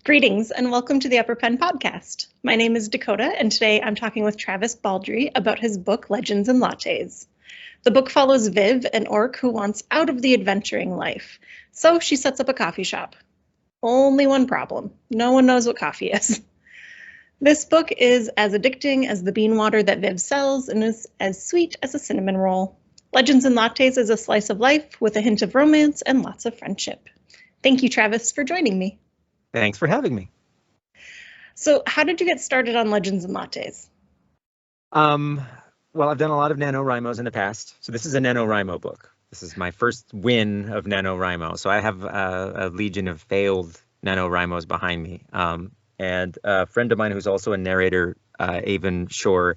Greetings and welcome to the Upper Pen Podcast. My name is Dakota, and today I'm talking with Travis Baldree about his book, Legends and Lattes. The book follows Viv, an orc who wants out of the adventuring life, so she sets up a coffee shop. Only one problem: no one knows what coffee is. This book is as addicting as the bean water that Viv sells and is as sweet as a cinnamon roll. Legends and Lattes is a slice of life with a hint of romance and lots of friendship. Thank you, Travis, for joining me. Thanks for having me. So how did you get started on Legends and Lattes? Well, I've done a lot of NaNoWriMos in the past. So this is a NaNoWriMo book. This is my first win of NaNoWriMo. So I have a legion of failed NaNoWriMos behind me. And a friend of mine who's also a narrator, Avon Shore,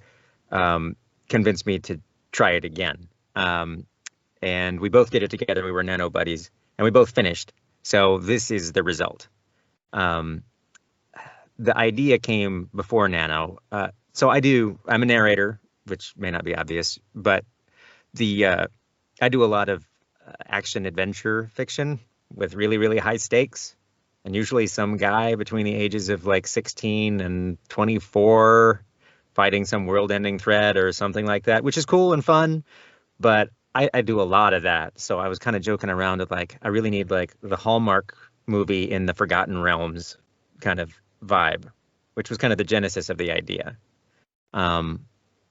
convinced me to try it again. And we both did it together. We were Nano buddies, and we both finished. So this is the result. The idea came before Nano. So I'm a narrator, which may not be obvious, but I do a lot of action adventure fiction with really, really high stakes, and usually some guy between the ages of like 16 and 24 fighting some world-ending threat or something like that, which is cool and fun, but I do a lot of that. So I was kind of joking around with like, I really need like the Hallmark movie in the Forgotten Realms kind of vibe, which was kind of the genesis of the idea. And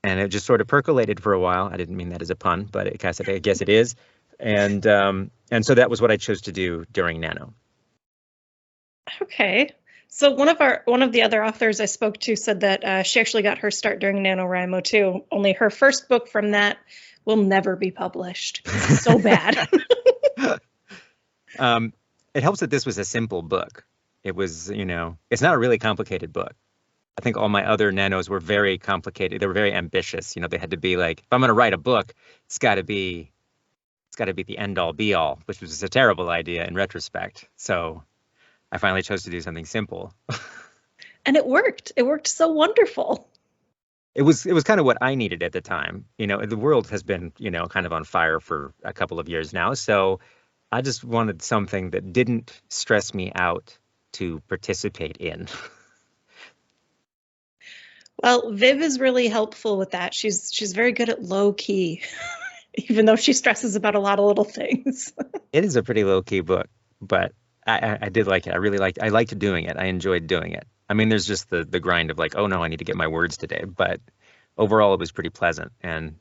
it just sort of percolated for a while. I didn't mean that as a pun, but I guess it is. And so that was what I chose to do during Nano. Okay. So one of the other authors I spoke to said that she actually got her start during NaNoWriMo too. Only her first book from that will never be published. It's so bad. It helps that this was a simple book. It was, it's not a really complicated book. I think all my other nanos were very complicated. They were very ambitious. They had to be like, if I'm going to write a book, it's got to be the end all be all, which was a terrible idea in retrospect. So I finally chose to do something simple. And it worked. It worked so wonderful. It was kind of what I needed at the time. The world has been, kind of on fire for a couple of years now. So I just wanted something that didn't stress me out to participate in. Well, Viv is really helpful with that. She's very good at low key, even though she stresses about a lot of little things. It is a pretty low key book, but I did like it. I liked doing it. I enjoyed doing it. I mean, there's just the grind of like, oh no, I need to get my words today. But overall, it was pretty pleasant. And,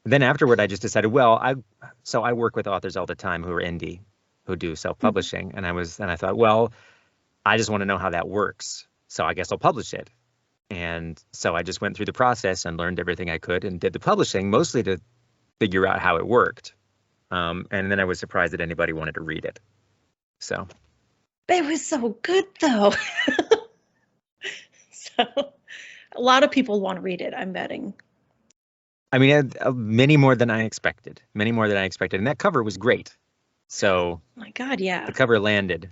then afterward, I just decided, well, I work with authors all the time who are indie, who do self-publishing. And I thought, well, I just want to know how that works. So I guess I'll publish it. And so I just went through the process and learned everything I could and did the publishing mostly to figure out how it worked. And then I was surprised that anybody wanted to read it. So. It was so good, though. So a lot of people want to read it, I'm betting. I mean, many more than I expected. And that cover was great. So, my God, yeah. The cover landed.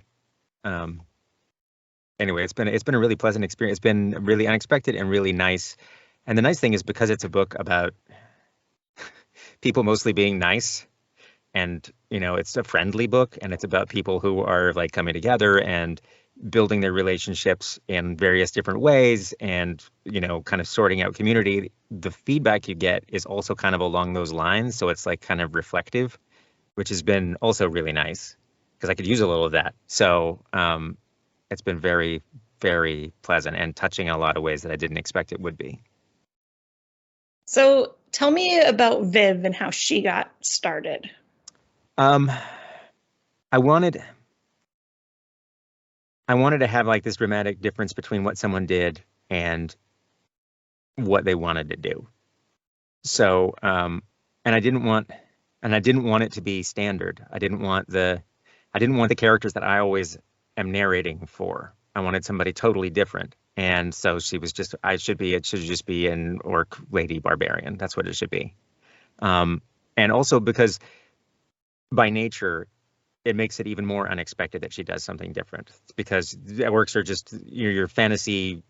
Anyway, it's been a really pleasant experience. It's been really unexpected and really nice. And the nice thing is because it's a book about people mostly being nice, and it's a friendly book, and it's about people who are like coming together and building their relationships in various different ways and, kind of sorting out community. The feedback you get is also kind of along those lines. So it's like kind of reflective, which has been also really nice because I could use a little of that. So it's been very, very pleasant and touching in a lot of ways that I didn't expect it would be. So tell me about Viv and how she got started. I wanted to have like this dramatic difference between what someone did and what they wanted to do. So, and I didn't want it to be standard. I didn't want the characters that I always am narrating for. I wanted somebody totally different. And so it should just be an orc lady barbarian. That's what it should be. And also because by nature, it makes it even more unexpected that she does something different, because orcs are just your fantasy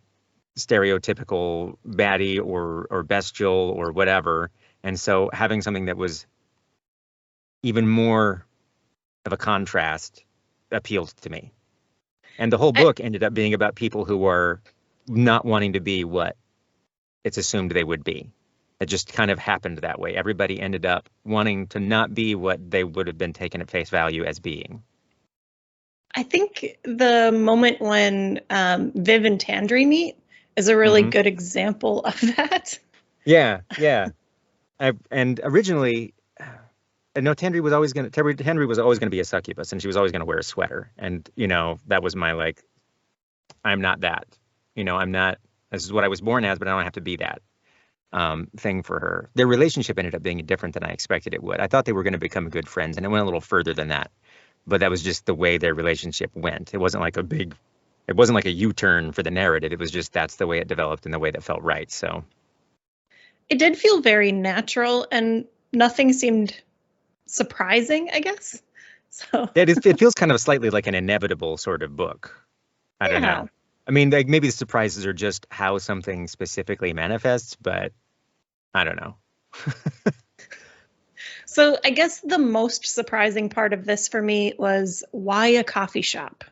stereotypical baddie or bestial or whatever. And so having something that was even more of a contrast appealed to me. And the whole book ended up being about people who were not wanting to be what it's assumed they would be. It just kind of happened that way. Everybody ended up wanting to not be what they would have been taken at face value as being. I think the moment when Viv and Tandri meet is a really good example of that. Yeah. And originally, no, Tandri was always going to be a succubus, and she was always going to wear a sweater. And, that was my, like, I'm not that. I'm not, this is what I was born as, but I don't have to be that thing for her. Their relationship ended up being different than I expected it would. I thought they were going to become good friends, and it went a little further than that. But that was just the way their relationship went. It wasn't like a U-turn for the narrative. It was just that's the way it developed and the way that felt right. So it did feel very natural, and nothing seemed surprising, I guess. So it feels kind of slightly like an inevitable sort of book. I don't know. I mean, like maybe the surprises are just how something specifically manifests, but I don't know. So I guess the most surprising part of this for me was why a coffee shop?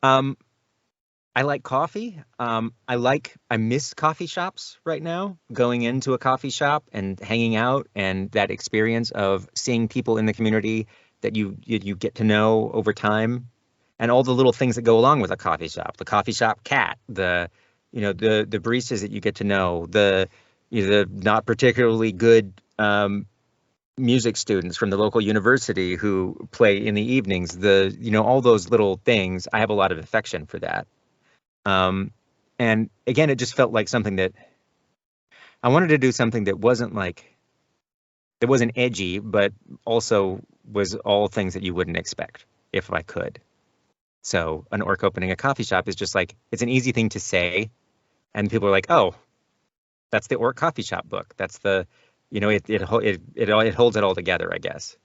I like coffee. I miss coffee shops right now, going into a coffee shop and hanging out, and that experience of seeing people in the community that you get to know over time, and all the little things that go along with a coffee shop. The coffee shop cat, the baristas that you get to know, the not particularly good music students from the local university who play in the evenings, all those little things. I have a lot of affection for that. And again, it just felt like something that I wanted to do, something that wasn't edgy, but also was all things that you wouldn't expect if I could. So an orc opening a coffee shop is just like, it's an easy thing to say. And people are like, oh, that's the orc coffee shop book. That's the, it holds it all together, I guess.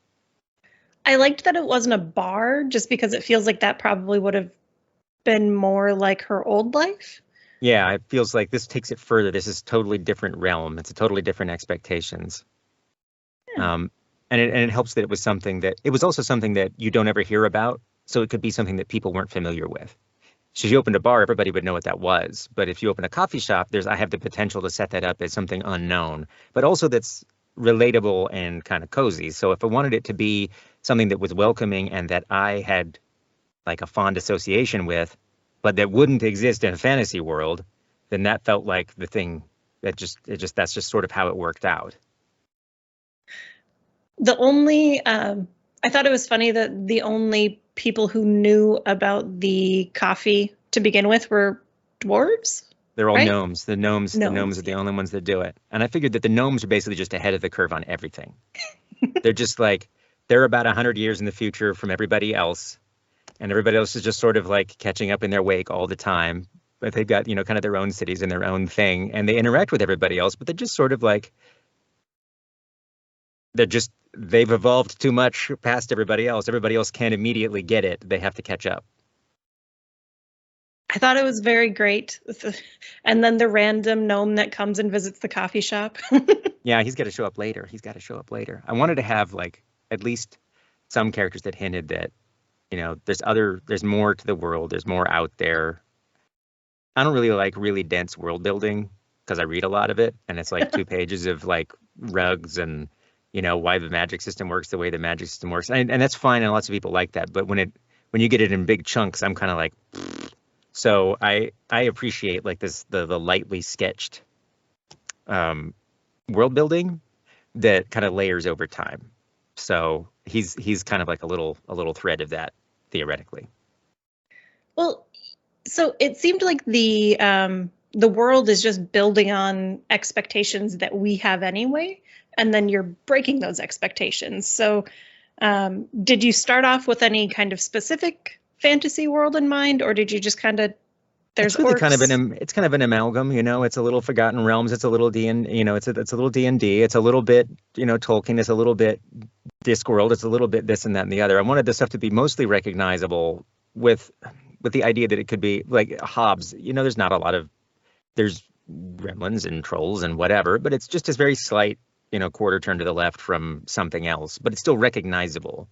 I liked that it wasn't a bar, just because it feels like that probably would have been more like her old life. Yeah, it feels like this takes it further. This is totally different realm. It's a totally different expectations. Yeah. And it helps that it was also something that you don't ever hear about. So it could be something that people weren't familiar with. So if you opened a bar, everybody would know what that was. But if you open a coffee shop, I have the potential to set that up as something unknown, but also that's relatable and kind of cozy. So if I wanted it to be something that was welcoming and that I had like a fond association with, but that wouldn't exist in a fantasy world, then that felt like the thing that that's just sort of how it worked out. I thought it was funny that the only people who knew about the coffee to begin with were dwarves. They're all gnomes. The gnomes are the only ones that do it. And I figured that the gnomes are basically just ahead of the curve on everything. They're just like, they're about 100 years in the future from everybody else. And everybody else is just sort of like catching up in their wake all the time. But they've got, kind of their own cities and their own thing. And they interact with everybody else, but they're just sort of like, they've evolved too much past everybody else. Everybody else can't immediately get it. They have to catch up. I thought it was very great. And then the random gnome that comes and visits the coffee shop. Yeah, he's got to show up later. I wanted to have like at least some characters that hinted that, there's more to the world. There's more out there. I don't really like really dense world building because I read a lot of it. And it's like 2 pages of like rugs and, why the magic system works the way the magic system works. And that's fine. And lots of people like that. But when you get it in big chunks, I'm kind of like, pfft. So I appreciate like the lightly sketched world building that kind of layers over time. So he's kind of like a little thread of that theoretically. Well, so it seemed like the world is just building on expectations that we have anyway, and then you're breaking those expectations. So did you start off with any kind of specific fantasy world in mind, or did you just kind of it's really kind of an amalgam, it's a little Forgotten Realms, it's a little it's a little D&D, it's a little bit Tolkien, it's a little bit Discworld, it's a little bit this and that and the other. I wanted this stuff to be mostly recognizable with the idea that it could be like Hobbs. There's gremlins and trolls and whatever, but it's just this very slight quarter turn to the left from something else, but it's still recognizable.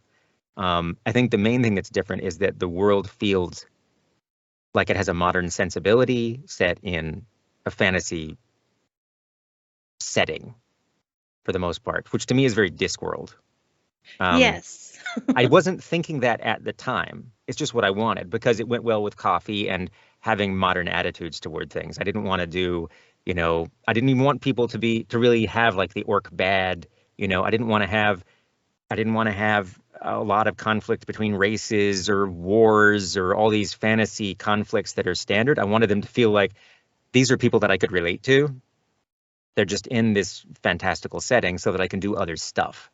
I think the main thing that's different is that the world feels like it has a modern sensibility set in a fantasy setting for the most part, which to me is very Discworld. Yes. I wasn't thinking that at the time. It's just what I wanted because it went well with coffee and having modern attitudes toward things. I didn't want to do, I didn't even want people to really have like the orc bad, I didn't want to have a lot of conflict between races or wars or all these fantasy conflicts that are standard. I wanted them to feel like these are people that I could relate to. They're just in this fantastical setting so that I can do other stuff.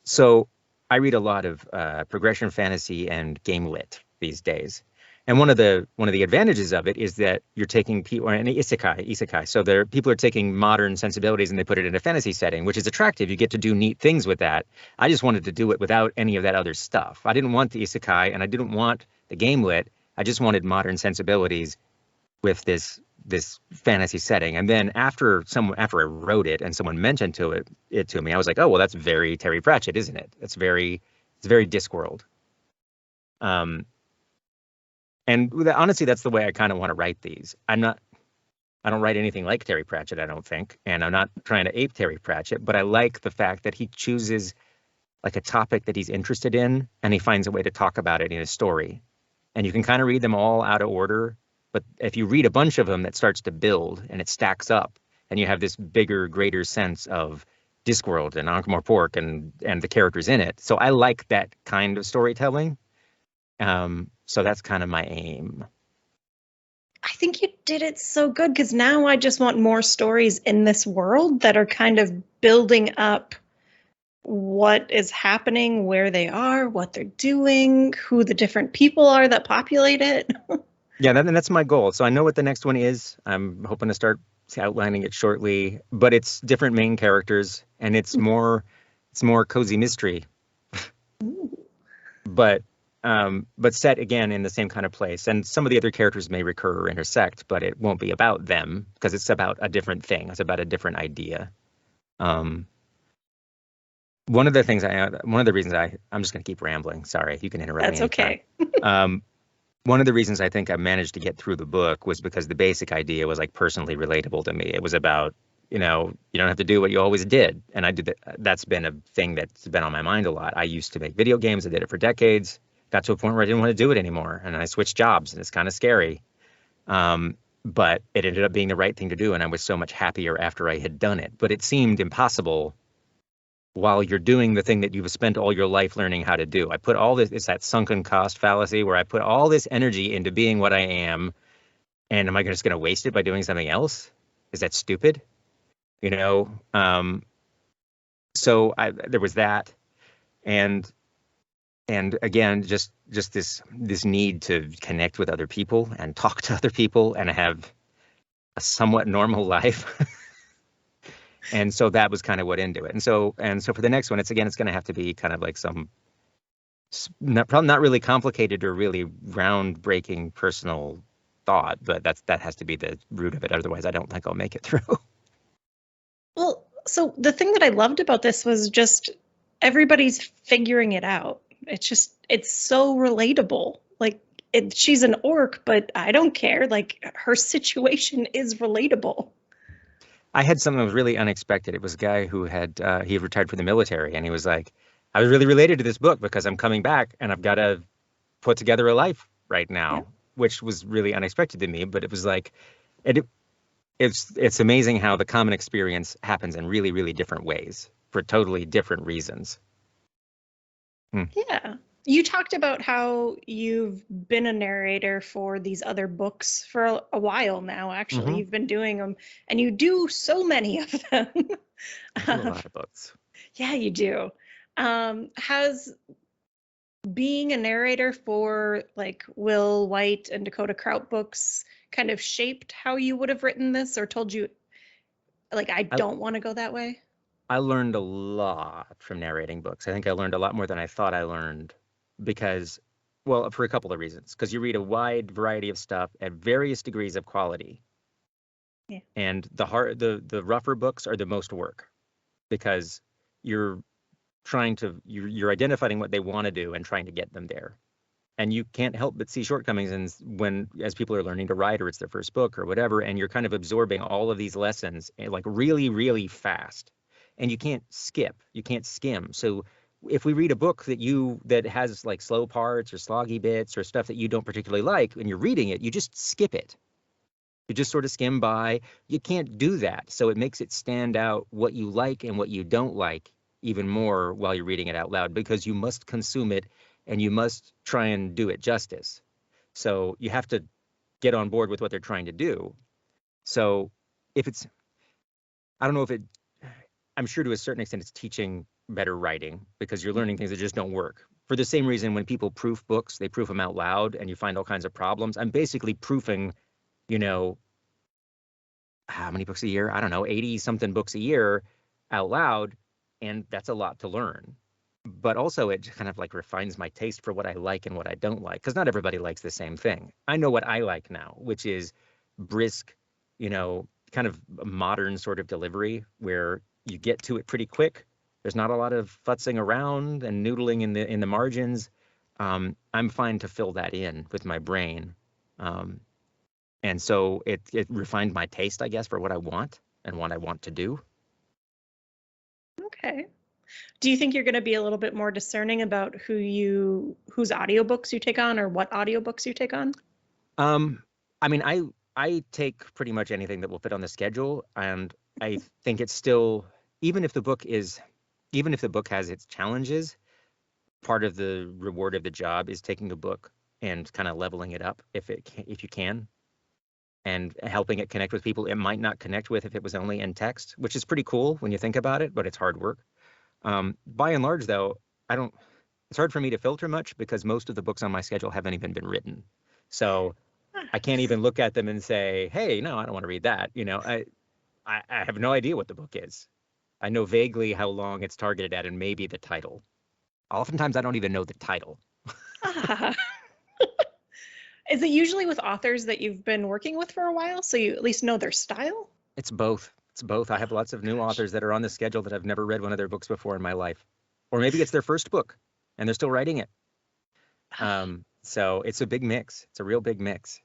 So I read a lot of progression fantasy and game lit these days. And one of the advantages of it is that you're taking people and isekai. So people are taking modern sensibilities and they put it in a fantasy setting, which is attractive. You get to do neat things with that. I just wanted to do it without any of that other stuff. I didn't want the isekai and I didn't want the game lit. I just wanted modern sensibilities with this fantasy setting. And then after I wrote it and someone mentioned it to me, I was like, oh, well, that's very Terry Pratchett, isn't it? It's very Discworld. And honestly, that's the way I kind of want to write these. I don't write anything like Terry Pratchett, I don't think. And I'm not trying to ape Terry Pratchett, but I like the fact that he chooses like a topic that he's interested in and he finds a way to talk about it in a story. And you can kind of read them all out of order. But if you read a bunch of them, that starts to build and it stacks up and you have this bigger, greater sense of Discworld and Ankh-Morpork and the characters in it. So I like that kind of storytelling. So that's kind of my aim. I think you did it so good because now I just want more stories in this world that are kind of building up what is happening, where they are, what they're doing, who the different people are that populate it. Yeah, that's my goal. So I know what the next one is. I'm hoping to start outlining it shortly, but it's different main characters and it's more cozy mystery. But set again in the same kind of place. And some of the other characters may recur or intersect, but it won't be about them because it's about a different thing. It's about a different idea. One of the reasons I'm just going to keep rambling. Sorry, you can interrupt me. That's okay. One of the reasons I think I managed to get through the book was because the basic idea was like personally relatable to me. It was about, you don't have to do what you always did. And I did that. That's been a thing that's been on my mind a lot. I used to make video games. I did it for decades. Got to a point where I didn't want to do it anymore. And I switched jobs and it's kind of scary. But it ended up being the right thing to do. And I was so much happier after I had done it. But it seemed impossible while you're doing the thing that you've spent all your life learning how to do. I put all this, it's that sunken cost fallacy where I put all this energy into being what I am. And am I just going to waste it by doing something else? Is that stupid? So there was that. And again, just this need to connect with other people and talk to other people and have a somewhat normal life. And so that was kind of what into it. And so for the next one, it's going to have to be kind of like some probably not really complicated or really groundbreaking personal thought, but that has to be the root of it. Otherwise, I don't think I'll make it through. Well, so the thing that I loved about this was just everybody's figuring it out. It's so relatable. Like she's an orc, but I don't care. Like her situation is relatable. I had something that was really unexpected. It was a guy who he had retired from the military, and he was like, I was really related to this book because I'm coming back and I've got to put together a life right now, which was really unexpected to me. But it was like, it's amazing how the common experience happens in really, really different ways for totally different reasons. Yeah. You talked about how you've been a narrator for these other books for a while now, actually. Mm-hmm. You've been doing them, and you do so many of them. I do a lot of books. Yeah, you do. Has being a narrator for like Will White and Dakota Kraut books kind of shaped how you would have written this or told you, like, I don't want to go that way? I learned a lot from narrating books. I think I learned a lot more than I thought I learned because, well, for a couple of reasons. Because you read a wide variety of stuff at various degrees of quality. Yeah. And the rougher books are the most work because you're identifying what they want to do and trying to get them there. And you can't help but see shortcomings as people are learning to write or it's their first book or whatever, and you're kind of absorbing all of these lessons like really, really fast. And you can't skip, you can't skim. So if we read a book that has like slow parts or sloggy bits or stuff that you don't particularly like, and you're reading it, you just skip it. You just sort of skim by. You can't do that. So it makes it stand out what you like and what you don't like even more while you're reading it out loud, because you must consume it and you must try and do it justice. So you have to get on board with what they're trying to do. So I don't know if I'm sure to a certain extent it's teaching better writing, because you're learning things that just don't work. For the same reason, when people proof books, they proof them out loud and you find all kinds of problems. I'm basically proofing, how many books a year? I don't know, 80 something books a year out loud. And that's a lot to learn. But also it kind of like refines my taste for what I like and what I don't like, because not everybody likes the same thing. I know what I like now, which is brisk, kind of modern sort of delivery where you get to it pretty quick. There's not a lot of futzing around and noodling in the margins. I'm fine to fill that in with my brain. And so it refined my taste, I guess, for what I want and what I want to do. Okay. Do you think you're going to be a little bit more discerning about whose audiobooks you take on or what audiobooks you take on? I mean, I take pretty much anything that will fit on the schedule, and I think it's still, even if the book has its challenges, part of the reward of the job is taking a book and kind of leveling it up if you can, and helping it connect with people it might not connect with if it was only in text, which is pretty cool when you think about it, but it's hard work. By and large, though, it's hard for me to filter much because most of the books on my schedule haven't even been written. So I can't even look at them and say, hey, no, I don't want to read that. I have no idea what the book is. I know vaguely how long it's targeted at and maybe the title. Oftentimes, I don't even know the title. Is it usually with authors that you've been working with for a while, so you at least know their style? It's both. It's both. I have lots of new authors that are on the schedule that I've never read one of their books before in my life. Or maybe it's their first book and they're still writing it. So it's a big mix. It's a real big mix.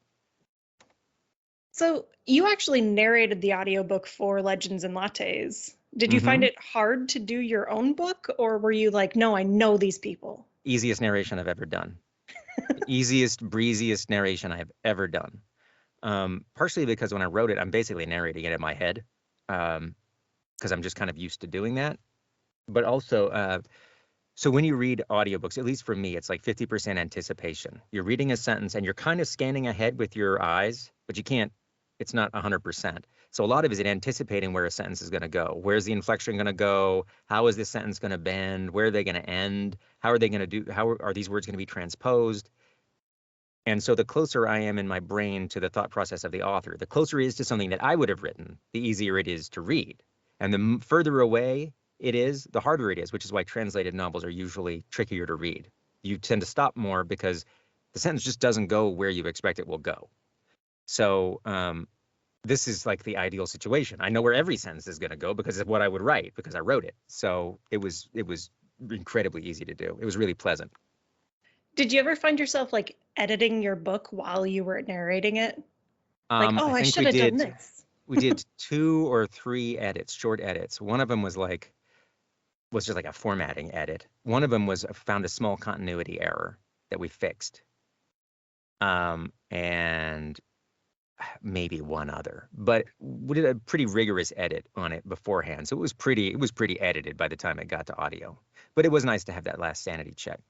So you actually narrated the audiobook for Legends and Lattes. Did you find it hard to do your own book, or were you like, no, I know these people? Easiest narration I've ever done. Easiest, breeziest narration I've ever done. Partially because when I wrote it, I'm basically narrating it in my head, because I'm just kind of used to doing that. But also, so when you read audiobooks, at least for me, it's like 50% anticipation. You're reading a sentence and you're kind of scanning ahead with your eyes, but it's not 100%. So a lot of it is anticipating where a sentence is going to go. Where's the inflection going to go? How is this sentence going to bend? Where are they going to end? How are these words going to be transposed? And so the closer I am in my brain to the thought process of the author, the closer it is to something that I would have written, the easier it is to read. And the further away it is, the harder it is, which is why translated novels are usually trickier to read. You tend to stop more because the sentence just doesn't go where you expect it will go. So this is like the ideal situation. I know where every sentence is going to go because of what I would write, because I wrote it. So it was incredibly easy to do. It was really pleasant. Did you ever find yourself like editing your book while you were narrating it? Like, I should have done this. We did 2 or 3 edits, short edits. One of them was just like a formatting edit. One of them found a small continuity error that we fixed. And maybe one other, but we did a pretty rigorous edit on it beforehand. So it was pretty edited by the time it got to audio, but it was nice to have that last sanity check.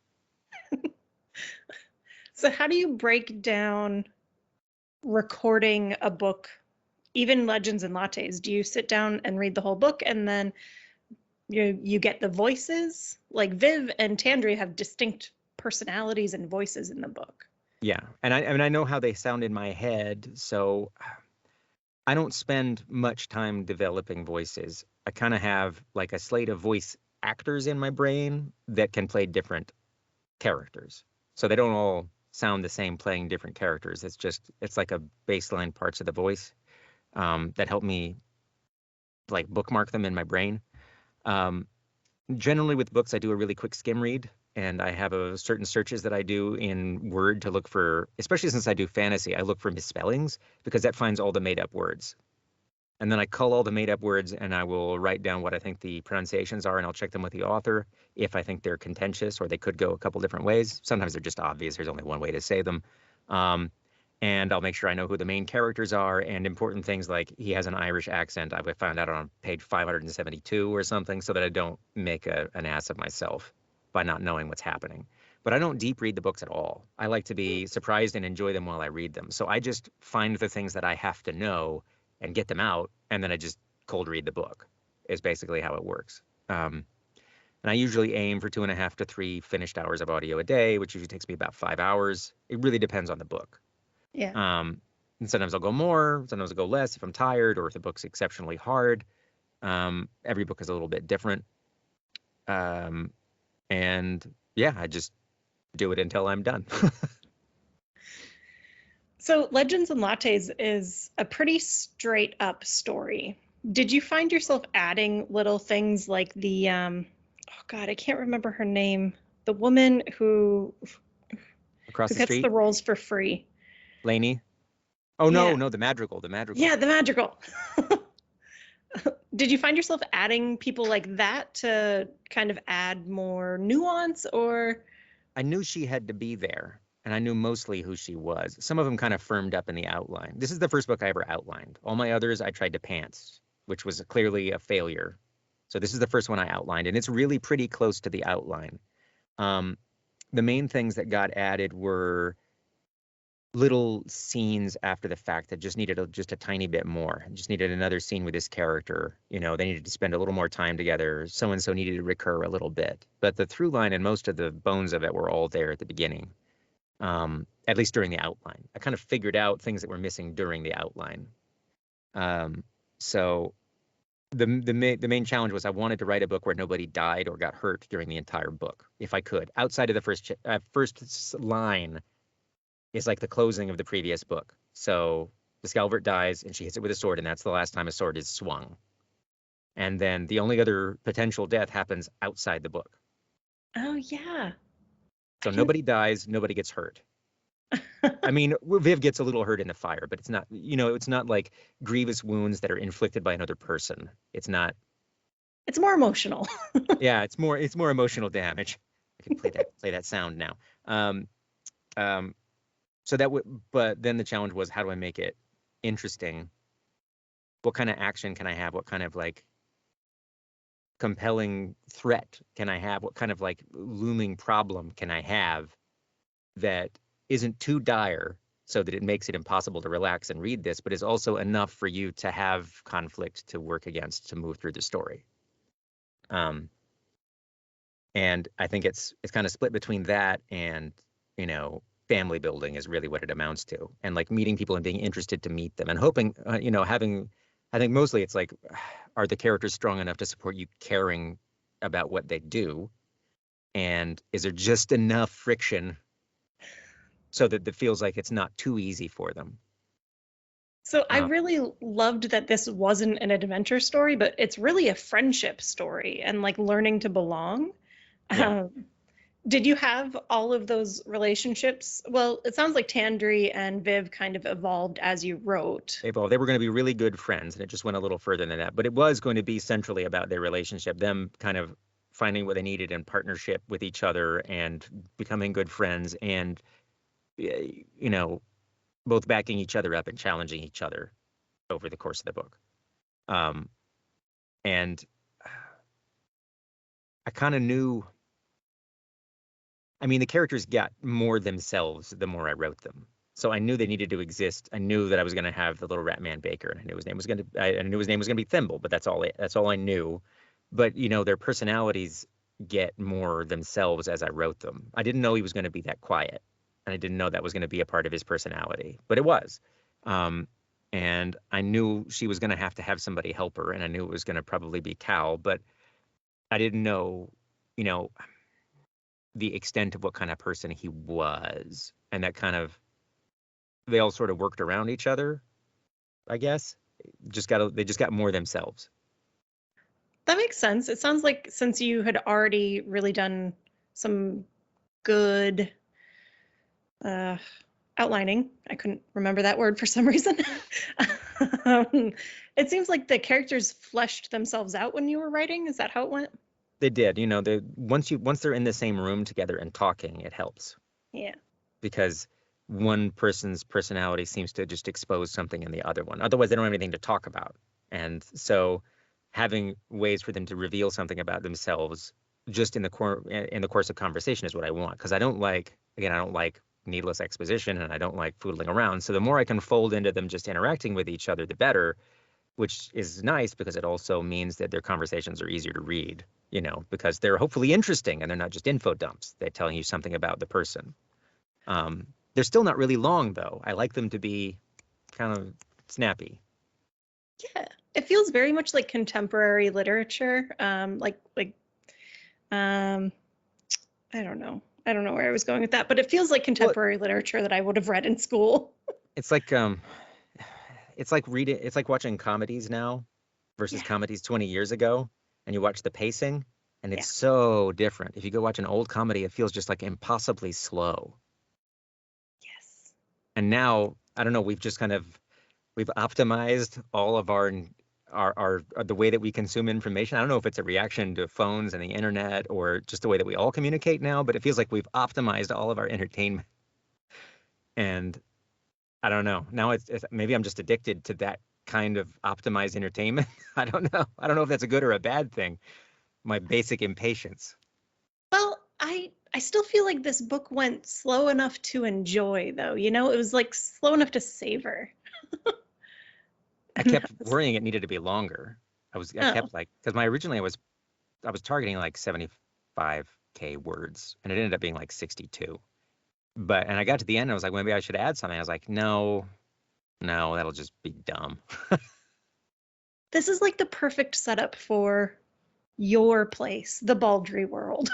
So how do you break down recording a book, even Legends and Lattes? Do you sit down and read the whole book and then you get the voices? Like Viv and Tandri have distinct personalities and voices in the book. Yeah, and I know how they sound in my head, so I don't spend much time developing voices. I kind of have like a slate of voice actors in my brain that can play different characters. So they don't all sound the same playing different characters. It's like a baseline parts of the voice that help me like bookmark them in my brain. Generally with books, I do a really quick skim read and I have certain searches that I do in Word to look for, especially since I do fantasy, I look for misspellings because that finds all the made up words. And then I cull all the made up words and I will write down what I think the pronunciations are and I'll check them with the author if I think they're contentious or they could go a couple different ways. Sometimes they're just obvious. There's only one way to say them. And I'll make sure I know who the main characters are and important things like he has an Irish accent. I found out on page 572 or something so that I don't make an ass of myself by not knowing what's happening. But I don't deep read the books at all. I like to be surprised and enjoy them while I read them. So I just find the things that I have to know and get them out, and then I just cold read the book is basically how it works. And I usually aim for 2.5 to 3 finished hours of audio a day, which usually takes me about 5 hours. It really depends on the book. Yeah. And sometimes I'll go more, sometimes I'll go less if I'm tired or if the book's exceptionally hard. Every book is a little bit different. And yeah, I just do it until I'm done. So Legends and Lattes is a pretty straight up story. Did you find yourself adding little things like the, oh God, I can't remember her name, the woman who Across the gets street, the roles for free? Lainey. Oh no, Yeah. no, the Madrigal. Yeah, the Madrigal. Did you find yourself adding people like that to kind of add more nuance, or? I knew she had to be there, and I knew mostly who she was. Some of them kind of firmed up in the outline. This is the first book I ever outlined. All my others I tried to pants, which was clearly a failure. So this is the first one I outlined, and it's really pretty close to the outline. The main things that got added were little scenes after the fact that just needed just a tiny bit more. Just needed another scene with this character. You know, they needed to spend a little more time together. So and so needed to recur a little bit. But the through line and most of the bones of it were all there at the beginning, at least during the outline. I kind of figured out things that were missing during the outline. So the main challenge was I wanted to write a book where nobody died or got hurt during the entire book, if I could. Outside of the first line is like the closing of the previous book. So the Scalvert dies and she hits it with a sword, and that's the last time a sword is swung. And then the only other potential death happens outside the book. Oh, yeah. So nobody dies, nobody gets hurt. I mean, Viv gets a little hurt in the fire, but it's not, it's not like grievous wounds that are inflicted by another person. It's not. It's more emotional. Yeah, it's more emotional damage. I can play that sound now. So but then the challenge was, how do I make it interesting? What kind of action can I have? What kind of like compelling threat can I have? What kind of like looming problem can I have that isn't too dire so that it makes it impossible to relax and read this, but is also enough for you to have conflict to work against to move through the story. And I think it's kind of split between that and, family building is really what it amounts to, and like meeting people and being interested to meet them and hoping, I think mostly it's like, are the characters strong enough to support you caring about what they do? And is there just enough friction so that it feels like it's not too easy for them? So I really loved that this wasn't an adventure story, but it's really a friendship story and like learning to belong. Yeah. Did you have all of those relationships? Well, it sounds like Tandri and Viv kind of evolved as you wrote. They were going to be really good friends, and it just went a little further than that. But it was going to be centrally about their relationship, them kind of finding what they needed in partnership with each other and becoming good friends and, both backing each other up and challenging each other over the course of the book. And I kind of knew. I mean, the characters got more themselves the more I wrote them. So I knew they needed to exist. I knew that I was going to have the little rat man baker, and I knew his name was going to be Thimble, but that's all I knew. But their personalities get more themselves as I wrote them. I didn't know he was going to be that quiet, and I didn't know that was going to be a part of his personality, but it was. And I knew she was going to have somebody help her, and I knew it was going to probably be Cal, but I didn't know, the extent of what kind of person he was, and that kind of, they all sort of worked around each other, I guess. They just got more themselves. That makes sense. It sounds like since you had already really done some good outlining. I couldn't remember that word for some reason. It seems like the characters fleshed themselves out when you were writing. Is that how it went? They did. Once they're in the same room together and talking, it helps. Yeah. Because one person's personality seems to just expose something in the other one. Otherwise, they don't have anything to talk about. And so having ways for them to reveal something about themselves just in the course of conversation is what I want. Because I don't like needless exposition, and I don't like foodling around. So the more I can fold into them just interacting with each other, the better, which is nice because it also means that their conversations are easier to read, because they're hopefully interesting and they're not just info dumps. They're telling you something about the person. They're still not really long, though. I like them to be kind of snappy. Yeah, it feels very much like contemporary literature. I don't know. I don't know where I was going with that, but it feels like contemporary literature that I would have read in school. It's like reading. It's like watching comedies now versus comedies 20 years ago, and you watch the pacing, and it's so different. If you go watch an old comedy, it feels just like impossibly slow. Yes. And now, I don't know, we've optimized all of our the way that we consume information. I don't know if it's a reaction to phones and the internet or just the way that we all communicate now, but it feels like we've optimized all of our entertainment. And I don't know. Now it's maybe I'm just addicted to that kind of optimized entertainment. I don't know. I don't know if that's a good or a bad thing. My basic impatience. Well, I still feel like this book went slow enough to enjoy, though. It was like slow enough to savor. I kept worrying it needed to be longer. Kept because originally I was targeting like 75K words, and it ended up being like 62. And I got to the end and I was like, maybe I should add something. I was like, no, that'll just be dumb. This is like the perfect setup for your place, the Baldree world.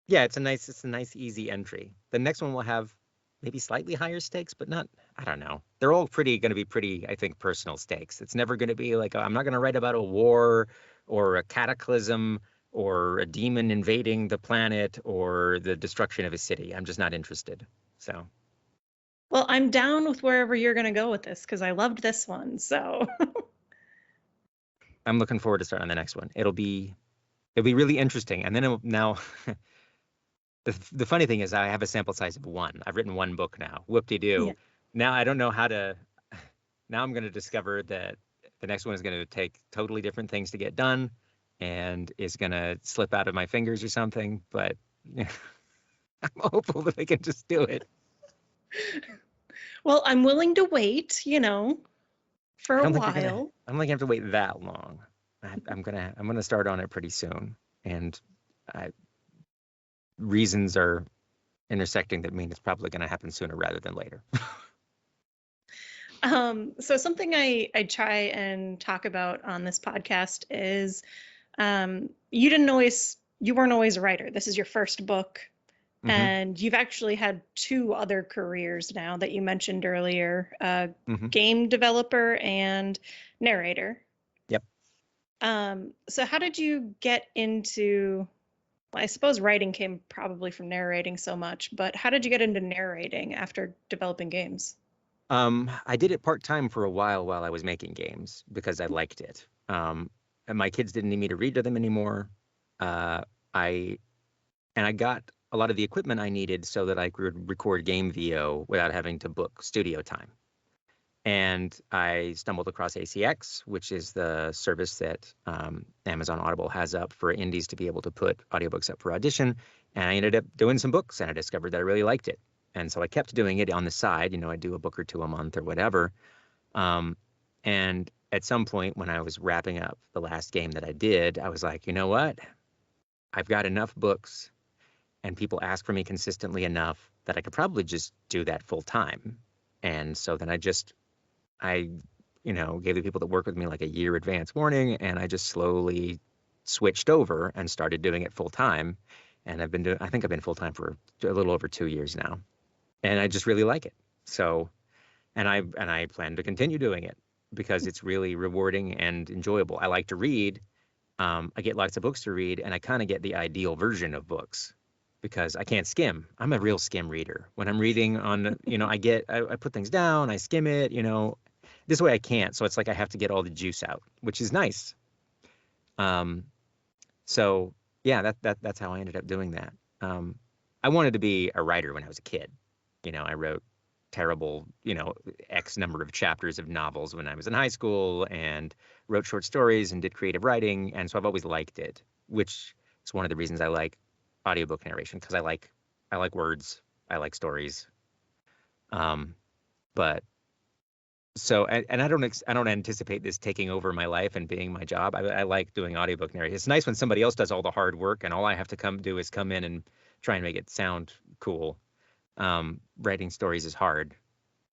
Yeah, it's a nice easy entry. The next one will have maybe slightly higher stakes, but not, I don't know. They're all going to be pretty, I think, personal stakes. It's never going to be like, I'm not going to write about a war or a cataclysm or a demon invading the planet or the destruction of a city. I'm just not interested. So. Well, I'm down with wherever you're going to go with this because I loved this one. So. I'm looking forward to starting the next one. It'll be really interesting. And then now. The funny thing is I have a sample size of 1. I've written 1 book now. Whoop-de-doo. Yeah. Now I don't know how to. Now I'm going to discover that the next one is going to take totally different things to get done and is going to slip out of my fingers or something. But I'm hopeful that I can just do it. Well, I'm willing to wait, for a while. I don't think I have to wait that long. I'm gonna start on it pretty soon. And reasons are intersecting that mean it's probably going to happen sooner rather than later. So something I try and talk about on this podcast is you weren't always a writer. This is your first book. Mm-hmm. And you've actually had 2 other careers now that you mentioned earlier, game developer and narrator. Yep. So how did you get into... I suppose writing came probably from narrating so much, but how did you get into narrating after developing games? I did it part-time for a while I was making games because I liked it. And my kids didn't need me to read to them anymore. I got a lot of the equipment I needed so that I could record game VO without having to book studio time. And I stumbled across ACX, which is the service that Amazon Audible has up for indies to be able to put audiobooks up for audition. And I ended up doing some books, and I discovered that I really liked it. And so I kept doing it on the side. I do a book or 2 a month or whatever. And at some point when I was wrapping up the last game that I did, I was like, you know what? I've got enough books, and people ask for me consistently enough that I could probably just do that full time. And so then I gave the people that work with me like a year advance warning, and I just slowly switched over and started doing it full time. And I think I've been full time for a little over 2 years now, and I just really like it. So, and I plan to continue doing it because it's really rewarding and enjoyable. I like to read. I get lots of books to read, and I kind of get the ideal version of books. because I can't skim. I'm a real skim reader. When I'm reading on, I put things down, I skim it, this way I can't. So it's like I have to get all the juice out, which is nice. Um, so yeah, that's how I ended up doing that. I wanted to be a writer when I was a kid. I wrote terrible, X number of chapters of novels when I was in high school and wrote short stories and did creative writing. And so I've always liked it, which is one of the reasons I like audiobook narration, because I like words, I like stories. But so, and I don't anticipate this taking over my life and being my job. I like doing audiobook narration. It's nice when somebody else does all the hard work and all I have to come in and try and make it sound cool. Writing stories is hard,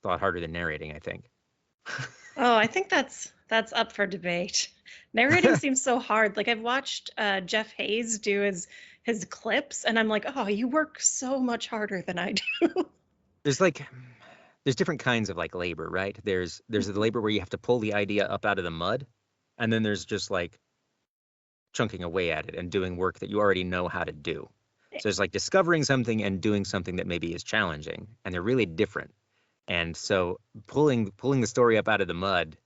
a lot harder than narrating, I think. Oh, I think that's up for debate. Narrating seems so hard. Like I've watched Jeff Hayes do his clips, and I'm like, oh, you work so much harder than I do. There's different kinds of like labor, right? There's the labor where you have to pull the idea up out of the mud, and then there's just like chunking away at it and doing work that you already know how to do. So there's like discovering something and doing something that maybe is challenging, and they're really different. And so pulling the story up out of the mud,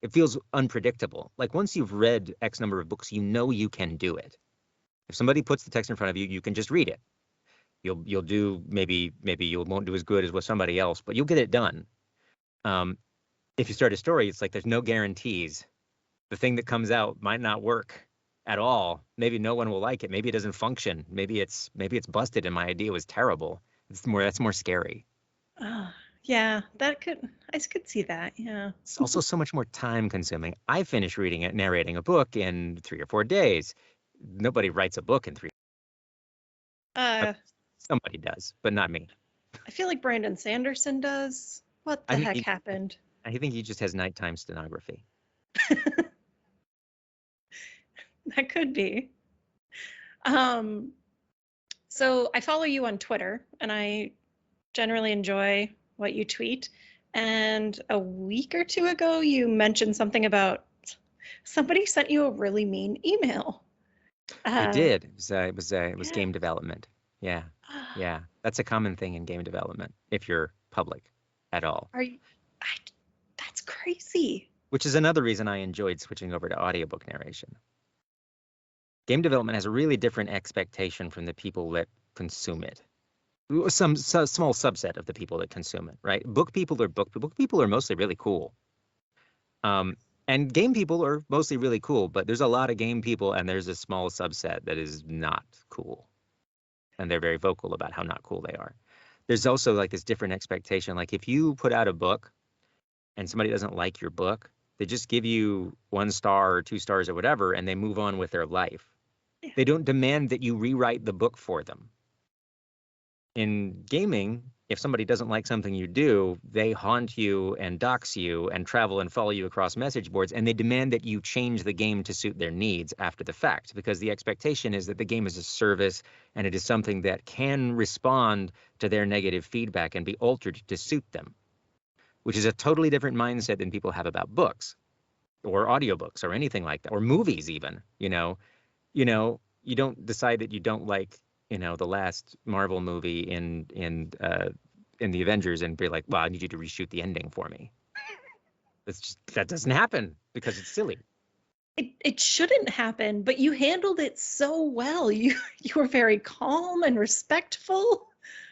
it feels unpredictable. Like once you've read X number of books, you can do it. If somebody puts the text in front of you, you can just read it. You'll do maybe you won't do as good as with somebody else, but you'll get it done. If you start a story, it's like there's no guarantees. The thing that comes out might not work at all. Maybe no one will like it. Maybe it doesn't function. Maybe it's busted and my idea was terrible. That's more scary. Yeah, I could see that. Yeah. It's also so much more time consuming. I finished narrating a book in 3 or 4 days. Nobody writes a book in 3. Somebody does, but not me. I feel like Brandon Sanderson does. What the heck happened? I think he just has nighttime stenography. That could be. So I follow you on Twitter, and I generally enjoy what you tweet. And a week or two ago, you mentioned something about somebody sent you a really mean email. They did. It was game development. Yeah. Yeah. That's a common thing in game development if you're public at all. That's crazy. Which is another reason I enjoyed switching over to audiobook narration. Game development has a really different expectation from the people that consume it. Some small subset of the people that consume it, right? Book people are mostly really cool. And game people are mostly really cool, but there's a lot of game people and there's a small subset that is not cool. And they're very vocal about how not cool they are. There's also like this different expectation. Like if you put out a book and somebody doesn't like your book, they just give you 1 star or 2 stars or whatever, and they move on with their life. Yeah. They don't demand that you rewrite the book for them. In gaming, if somebody doesn't like something you do, they haunt you and dox you and travel and follow you across message boards, and they demand that you change the game to suit their needs after the fact, because the expectation is that the game is a service and it is something that can respond to their negative feedback and be altered to suit them, which is a totally different mindset than people have about books or audiobooks or anything like that, or movies even. You don't decide that you don't like the last Marvel movie in the Avengers and be like, well, I need you to reshoot the ending for me. That doesn't happen because it's silly. It shouldn't happen, but you handled it so well. You were very calm and respectful.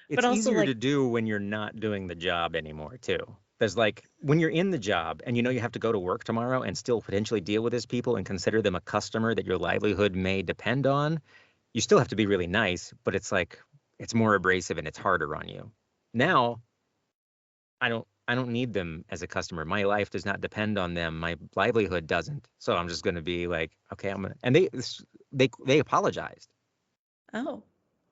It's easier to do when you're not doing the job anymore, too. There's like when you're in the job and you have to go to work tomorrow and still potentially deal with these people and consider them a customer that your livelihood may depend on. You still have to be really nice, but it's like it's more abrasive and it's harder on you. Now, I don't need them as a customer. My life does not depend on them. My livelihood doesn't. So I'm just going to be like, okay, and they apologized. Oh,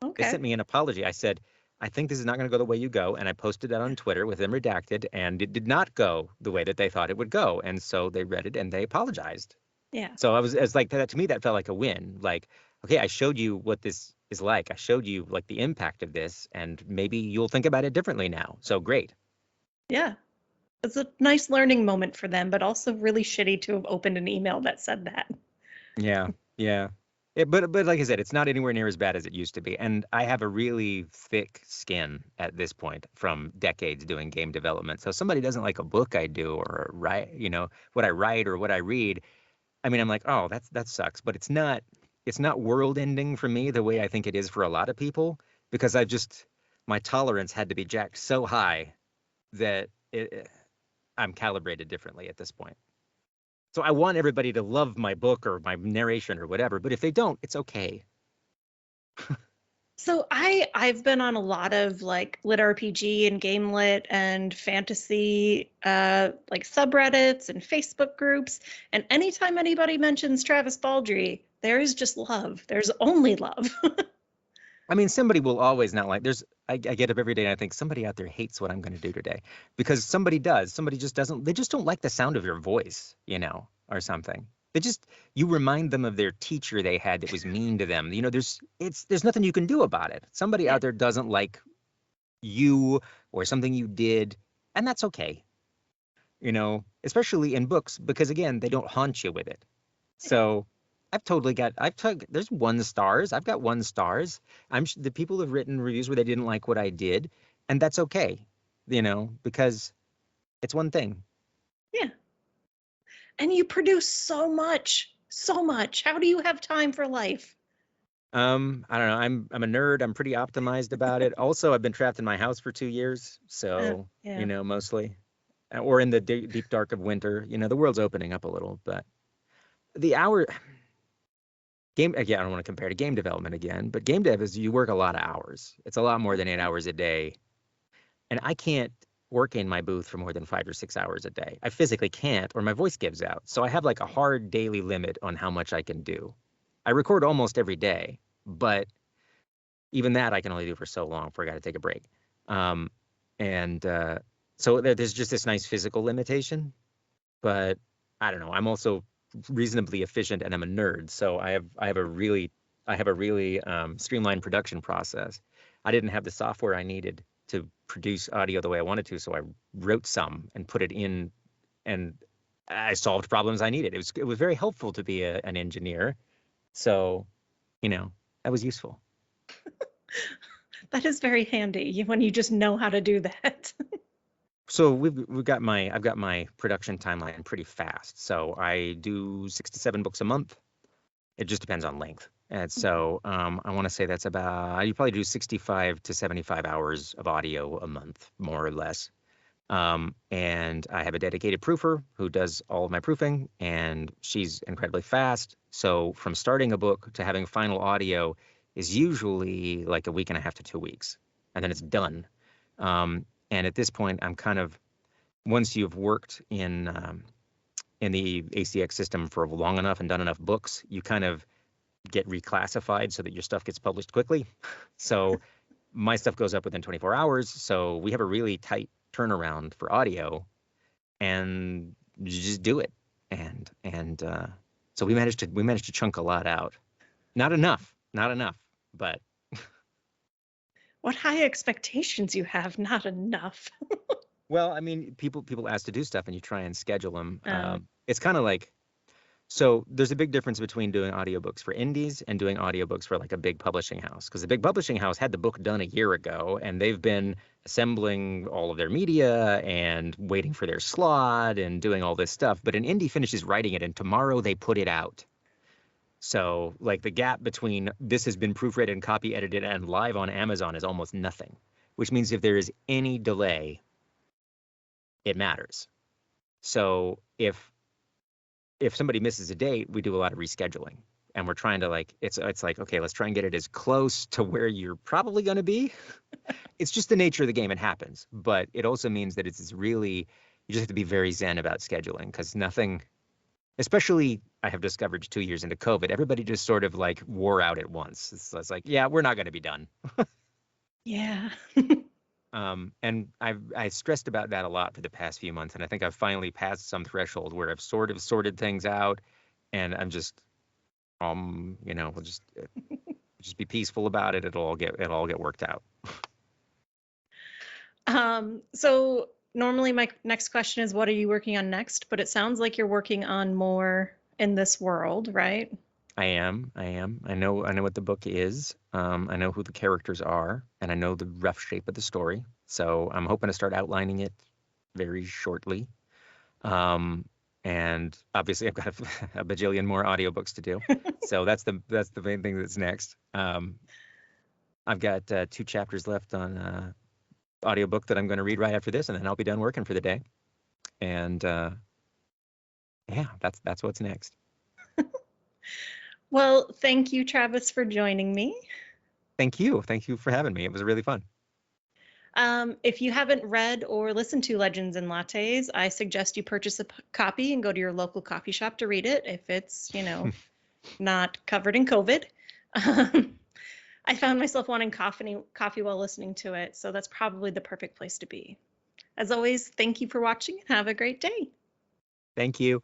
okay. They sent me an apology. I said, I think this is not going to go the way you go, and I posted that on Twitter with them redacted, and it did not go the way that they thought it would go, and so they read it and they apologized. Yeah. So it's like that. To me, that felt like a win. Like, okay, I showed you what this is like. I showed you like the impact of this, and maybe you'll think about it differently now. So great. Yeah. It's a nice learning moment for them, but also really shitty to have opened an email that said that. Yeah. Yeah. But like I said, it's not anywhere near as bad as it used to be. And I have a really thick skin at this point from decades doing game development. So if somebody doesn't like a book I do or write, what I write or what I read, I mean, I'm like, oh, that sucks. But it's not world ending for me the way I think it is for a lot of people, because my tolerance had to be jacked so high that I'm calibrated differently at this point. So I want everybody to love my book or my narration or whatever, but if they don't, it's okay. So I've been on a lot of like LitRPG and game lit and fantasy like subreddits and Facebook groups, and anytime anybody mentions Travis Baldree, there is just love. There's only love. I mean, somebody will always not like. I get up every day and I think somebody out there hates what I'm going to do today, because somebody does. Somebody just doesn't. They just don't like the sound of your voice, or something. You remind them of their teacher they had that was mean to them. There's nothing you can do about it. Somebody out there doesn't like you or something you did, and that's okay. Especially in books, because again, they don't haunt you with it. So there's 1 stars. I've got 1 stars. The people have written reviews where they didn't like what I did, and that's okay, because it's one thing. Yeah. And you produce so much, so much. How do you have time for life? I don't know. I'm a nerd. I'm pretty optimized about it. Also, I've been trapped in my house for 2 years, so Yeah. mostly, or in the deep dark of winter. The world's opening up a little, but the hour game again. I don't want to compare to game development again, but game dev is you work a lot of hours. It's a lot more than 8 hours a day, and I can't work in my booth for more than 5 or 6 hours a day. I physically can't, or my voice gives out. So I have like a hard daily limit on how much I can do. I record almost every day, but even that I can only do for so long before I got to take a break. And so there's just this nice physical limitation. But I don't know. I'm also reasonably efficient, and I'm a nerd, so I have a really streamlined production process. I didn't have the software I needed to produce audio the way I wanted to, so I wrote some and put it in, and I solved problems I needed. It was very helpful to be an engineer. So, that was useful. That is very handy when you just know how to do that. So I've got my production timeline pretty fast. So I do 6 to 7 books a month. It just depends on length. And so I want to say that's you probably do 65 to 75 hours of audio a month, more or less. And I have a dedicated proofer who does all of my proofing, and she's incredibly fast. So from starting a book to having final audio is usually like a week and a half to 2 weeks, and then it's done. And at this point, I'm kind of, once you've worked in the ACX system for long enough and done enough books, you kind of get reclassified so that your stuff gets published quickly. So my stuff goes up within 24 hours. So we have a really tight turnaround for audio, and you just do it. And so we managed to chunk a lot out. Not enough, but. What high expectations you have, not enough. Well, I mean, people ask to do stuff and you try and schedule them. It's kind of like, so there's a big difference between doing audiobooks for indies and doing audiobooks for like a big publishing house. Because the big publishing house had the book done a year ago, and they've been assembling all of their media and waiting for their slot and doing all this stuff. But an indie finishes writing it, and tomorrow they put it out. So like the gap between this has been proofread and copy edited and live on Amazon is almost nothing, which means if there is any delay, it matters. So if somebody misses a date, we do a lot of rescheduling, and we're trying to it's like, okay, let's try and get it as close to where you're probably going to be. It's just the nature of the game. It happens, but it also means that it's really, you just have to be very zen about scheduling, because nothing, especially I have discovered 2 years into COVID, everybody just sort of like wore out at once. It's like, yeah, we're not going to be done. Yeah. And I stressed about that a lot for the past few months, and I think I've finally passed some threshold where I've sort of sorted things out, and I'm just, we'll just be peaceful about it. It'll all get worked out. So normally my next question is, what are you working on next? But it sounds like you're working on more in this world, right? I am. I know what the book is. I know who the characters are, and I know the rough shape of the story. So I'm hoping to start outlining it very shortly. And obviously I've got a bajillion more audiobooks to do. So that's the main thing that's next. I've got 2 chapters left on audiobook that I'm going to read right after this, and then I'll be done working for the day. And yeah, that's what's next. Well, thank you, Travis, for joining me. Thank you for having me. It was really fun. If you haven't read or listened to Legends and Lattes, I suggest you purchase a copy and go to your local coffee shop to read it if it's, not covered in COVID. I found myself wanting coffee while listening to it, so that's probably the perfect place to be. As always, thank you for watching and have a great day. Thank you.